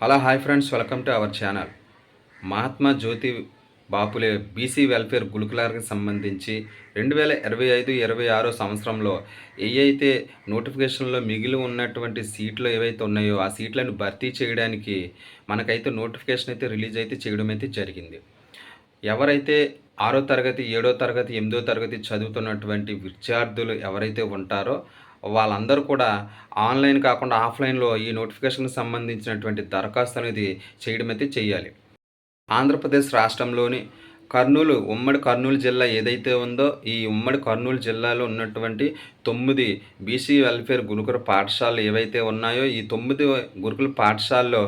Hello hi friends, welcome to our channel. Mahatma Jyoti Baphule BC welfare గురుకులానికి సంబంధించి 2025-26 సంవత్సరంలో ఏవైతే నోటిఫికేషన్లో మిగిలి ఉన్నటువంటి సీట్లు ఏవైతే ఉన్నాయో ఆ సీట్లను భర్తీ చేయడానికి మనకైతే నోటిఫికేషన్ అయితే రిలీజ్ అయితే చేయడం అయితే జరిగింది. ఎవరైతే 6వ తరగతి, 7వ తరగతి, 8వ తరగతి చదువుతున్నటువంటి విద్యార్థులు ఎవరైతే ఉంటారో వాళ్ళందరూ కూడా ఆన్‌లైన్ కాకుండా ఆఫ్‌లైన్‌లో ఈ నోటిఫికేషన్‌కి సంబంధించినటువంటి దరఖాస్తు అనేది చేయడం అయితే చేయాలి. ఆంధ్రప్రదేశ్ రాష్ట్రంలోని ఉమ్మడి కర్నూలు జిల్లా ఏదైతే ఉందో ఈ ఉమ్మడి కర్నూలు జిల్లాలో ఉన్నటువంటి 9 బీసీ వెల్ఫేర్ గురుకుల పాఠశాలలు ఏవైతే ఉన్నాయో ఈ 9 గురుకుల పాఠశాలలో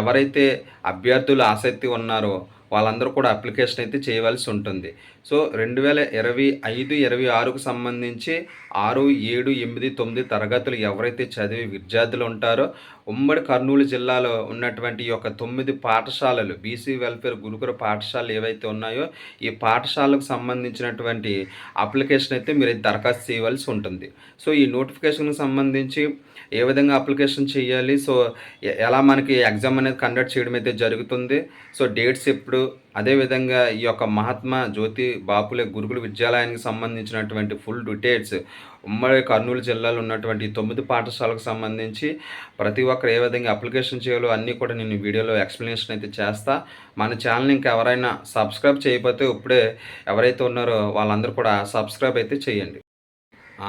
ఎవరైతే అభ్యర్థులు ఆసక్తి ఉన్నారో వాళ్ళందరూ కూడా అప్లికేషన్ అయితే చేయవలసి ఉంటుంది. సో 2025, 26కు సంబంధించి 6, 7, 8, 9 తరగతులు ఎవరైతే చదివే విద్యార్థులు ఉంటారో ఉమ్మడి కర్నూలు జిల్లాలో ఉన్నటువంటి ఈ యొక్క 9 పాఠశాలలు బీసీ వెల్ఫేర్ గురుకుల పాఠశాలలు ఏవైతే ఉన్నాయో ఈ పాఠశాలకు సంబంధించినటువంటి అప్లికేషన్ అయితే మీరు దరఖాస్తు చేయవలసి ఉంటుంది. సో ఈ నోటిఫికేషన్కి సంబంధించి ఏ విధంగా అప్లికేషన్ చేయాలి, సో ఎలా మనకి ఎగ్జామ్ అనేది కండక్ట్ చేయడం అయితే జరుగుతుంది, సో డేట్స్ ఎప్పుడు, అదేవిధంగా ఈ యొక్క మహాత్మా జ్యోతి బాపులే గురుకుల విద్యాలయానికి సంబంధించినటువంటి ఫుల్ డీటెయిల్స్ ఉమ్మడి కర్నూలు జిల్లాలో ఉన్నటువంటి 9 పాఠశాలకు సంబంధించి ప్రతి ఒక్కరు ఏ విధంగా అప్లికేషన్ చేయాలో అన్నీ కూడా నేను వీడియోలో ఎక్స్ప్లెనేషన్ అయితే చేస్తా. మన ఛానల్ ఇంకా ఎవరైనా సబ్స్క్రైబ్ చేయకపోతే ఇప్పుడే ఎవరైతే ఉన్నారో వాళ్ళందరూ కూడా సబ్స్క్రైబ్ అయితే చేయండి.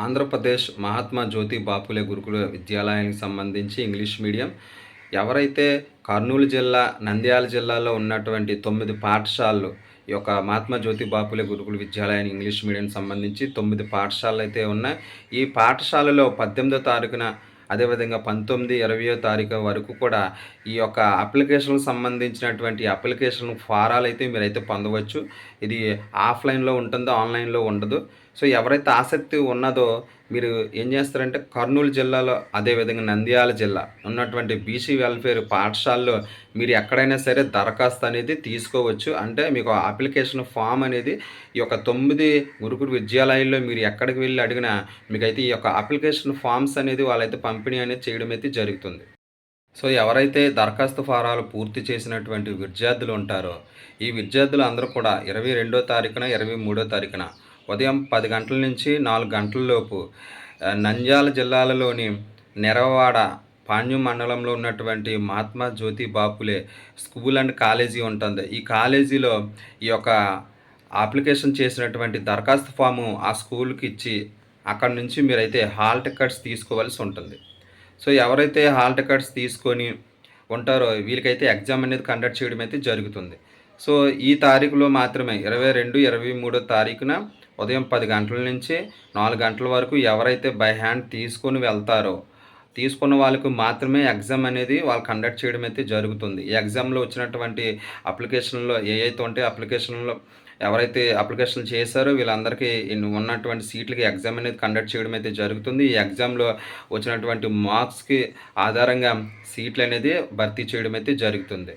ఆంధ్రప్రదేశ్ మహాత్మా జ్యోతి బాపులే గురుకుల విద్యాలయానికి సంబంధించి ఇంగ్లీష్ మీడియం ఎవరైతే కర్నూలు జిల్లా, నంద్యాల జిల్లాలో ఉన్నటువంటి 9 పాఠశాలలు ఈ యొక్క మహాత్మా జ్యోతి బాపులే గురుకుల విద్యాలయాన్ని ఇంగ్లీష్ మీడియం సంబంధించి 9 పాఠశాలలు అయితే ఉన్నాయి. ఈ పాఠశాలలో 18వ తారీఖున, అదేవిధంగా 19, 20వ తారీఖు వరకు కూడా ఈ యొక్క అప్లికేషన్కి సంబంధించినటువంటి అప్లికేషన్ ఫారాలు అయితే మీరైతే పొందవచ్చు. ఇది ఆఫ్లైన్లో ఉంటుందో, ఆన్లైన్లో ఉండదు. సో ఎవరైతే ఆసక్తి ఉన్నదో మీరు ఏం చేస్తారంటే కర్నూలు జిల్లాలో, అదేవిధంగా నంద్యాల జిల్లా ఉన్నటువంటి బీసీ వెల్ఫేర్ పాఠశాలలో మీరు ఎక్కడైనా సరే దరఖాస్తు అనేది తీసుకోవచ్చు. అంటే మీకు అప్లికేషన్ ఫామ్ అనేది ఈ యొక్క 9 గురుకుల విద్యాలయాల్లో మీరు ఎక్కడికి వెళ్ళి అడిగినా మీకైతే ఈ యొక్క అప్లికేషన్ ఫామ్స్ అనేది వాళ్ళైతే పంపిణీ అనేది చేయడం అయితే జరుగుతుంది. సో ఎవరైతే దరఖాస్తు ఫారాలు పూర్తి చేసినటువంటి విద్యార్థులు ఉంటారో ఈ విద్యార్థులు అందరూ కూడా 22వ తారీఖున, 23వ తారీఖున ఉదయం 10 గంటల నుంచి 4 గంటలలోపు నంద్యాల జిల్లాలోని నెరవాడ పాణ్యం మండలంలో ఉన్నటువంటి Mahatma Jyoti Baphule school and college ఉంటుంది. ఈ కాలేజీలో ఈ యొక్క అప్లికేషన్ చేసినటువంటి దరఖాస్తు ఫాము ఆ స్కూల్కి ఇచ్చి అక్కడి నుంచి మీరైతే హాల్ టికెట్స్ తీసుకోవాల్సి ఉంటుంది. సో ఎవరైతే హాల్ టికెట్స్ తీసుకొని ఉంటారో వీళ్ళకైతే ఎగ్జామ్ అనేది కండక్ట్ చేయడం అయితే జరుగుతుంది. సో ఈ తారీఖులో మాత్రమే 22, 23 తారీఖున ఉదయం 10 గంటల నుంచి 4 గంటల వరకు ఎవరైతే బై హ్యాండ్ తీసుకొని వెళ్తారో తీసుకున్న వాళ్ళకు మాత్రమే ఎగ్జామ్ అనేది వాళ్ళు కండక్ట్ చేయడం అయితే జరుగుతుంది. ఈ ఎగ్జామ్లో వచ్చినటువంటి అప్లికేషన్లో ఏవైతే ఉంటాయో అప్లికేషన్లో ఎవరైతే అప్లికేషన్ చేశారో వీళ్ళందరికీ ఉన్నటువంటి సీట్లకి ఎగ్జామ్ అనేది కండక్ట్ చేయడం అయితే జరుగుతుంది. ఈ ఎగ్జామ్లో వచ్చినటువంటి మార్క్స్కి ఆధారంగా సీట్లు అనేది భర్తీ చేయడం అయితే జరుగుతుంది.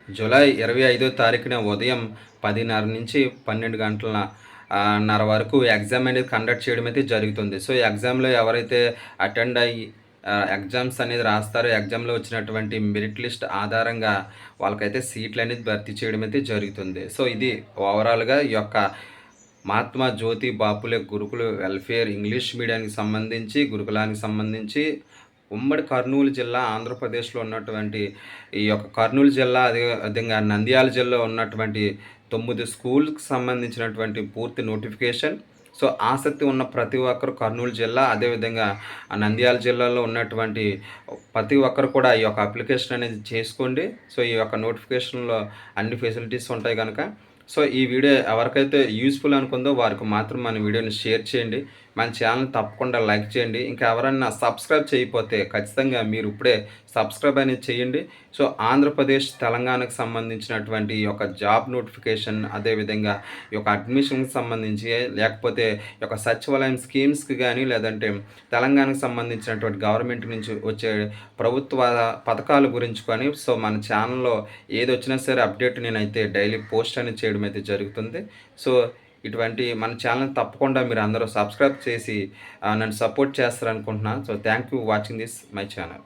జూలై 25వ తారీఖున ఉదయం 10:30 నుంచి 12 గంటలన్నర వరకు ఎగ్జామ్ అనేది కండక్ట్ చేయడం అయితే జరుగుతుంది. సో ఈ ఎగ్జామ్లో ఎవరైతే అటెండ్ అయ్యి ఎగ్జామ్స్ అనేది రాస్తారో ఎగ్జామ్లో వచ్చినటువంటి మెరిట్ లిస్ట్ ఆధారంగా వాళ్ళకైతే సీట్లు అనేది భర్తీ చేయడం అయితే జరుగుతుంది. సో ఇది ఓవరాల్గా ఈ యొక్క మహాత్మా జ్యోతి బాపులే గురుకుల వెల్ఫేర్ ఇంగ్లీష్ మీడియానికి సంబంధించి గురుకులానికి సంబంధించి ఉమ్మడి కర్నూలు జిల్లా ఆంధ్రప్రదేశ్లో ఉన్నటువంటి ఈ యొక్క కర్నూలు జిల్లా, అదేవిధంగా నంద్యాల జిల్లా ఉన్నటువంటి 9 స్కూల్కి సంబంధించినటువంటి పూర్తి నోటిఫికేషన్. సో ఆసక్తి ఉన్న ప్రతి ఒక్కరు కర్నూలు జిల్లా, అదేవిధంగా నంద్యాల జిల్లాలో ఉన్నటువంటి ప్రతి ఒక్కరు కూడా ఈ యొక్క అప్లికేషన్ అనేది చేసుకోండి. సో ఈ యొక్క నోటిఫికేషన్లో అన్ని ఫెసిలిటీస్ ఉంటాయి కనుక సో ఈ వీడియో ఎవరికైతే యూస్ఫుల్ అనుకుందో వారికి మాత్రం మన వీడియోని షేర్ చేయండి. మన ఛానల్ తప్పకుండా లైక్ చేయండి. ఇంకా ఎవరైనా సబ్స్క్రైబ్ చేయకపోతే ఖచ్చితంగా మీరు ఇప్పుడే సబ్స్క్రైబ్ అనేది చేయండి. సో ఆంధ్రప్రదేశ్, తెలంగాణకు సంబంధించినటువంటి ఈ యొక్క జాబ్ నోటిఫికేషన్, అదేవిధంగా ఈ యొక్క అడ్మిషన్కి సంబంధించి, లేకపోతే ఈ యొక్క సచివాలయం స్కీమ్స్కి కానీ, లేదంటే తెలంగాణకు సంబంధించినటువంటి గవర్నమెంట్ నుంచి వచ్చే ప్రభుత్వ పథకాల గురించి కానీ సో మన ఛానల్లో ఏది వచ్చినా సరే అప్డేట్ నేనైతే డైలీ పోస్ట్ అనేది చేయడం అయితే జరుగుతుంది. సో ఇటువంటి మన ఛానల్ తప్పకుండా మీరు అందరూ సబ్స్క్రైబ్ చేసి నన్ను సపోర్ట్ చేస్తారనుకుంటున్నాను. So thank you watching this my channel.